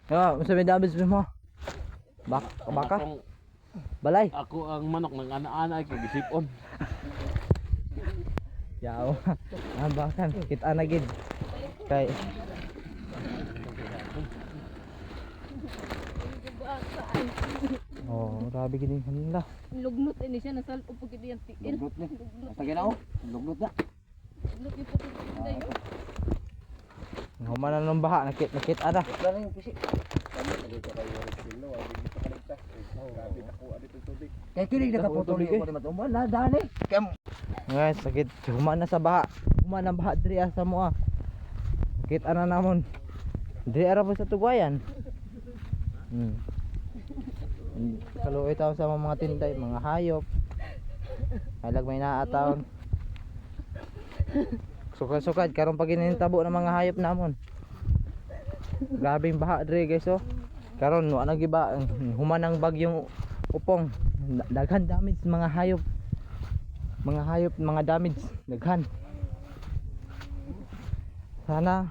Unsa may damage mo? Baka? Balay? Ako ang manok ng ana-ana kay gisipon. Yaw. Ang bakan kita na gid. Kay oh, grabe gid nila. Lugnot ini siya nasal upog gid yang tiil. Lugnot ni. Basta ginao. Lugnot na. Lugnot yung puti dayo. Humanan ng baha, nakit ana. Wala rin kasi. Kami dito kay Silo, hindi pa kaligtas. Grabe nakuha dito tubig. Kaya kinig nakaputol ko ni matuman na dani. Kam. Guys, sakit. Human na sa baha. Human ang baha diri sa mo. Sakit ana namon. Diri ara po sa Tuguayan. Kaluoy taon sa mga tinday, mga hayop. Halag may naataon. Sukad-sukad karon pag inintabo ng mga hayop namon. Grabing baha diri guys oh. Karon wa nagiba human ang bagyong upong. Daghan damage mga hayop. Mga hayop, mga damage, daghan. Sana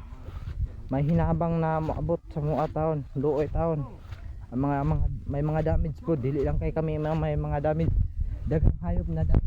may hinabang na maabot sa mga taon, luoy taon. Ang mga may mga damage po, dili lang kay kami may mga damage. Daghang hayop na damage.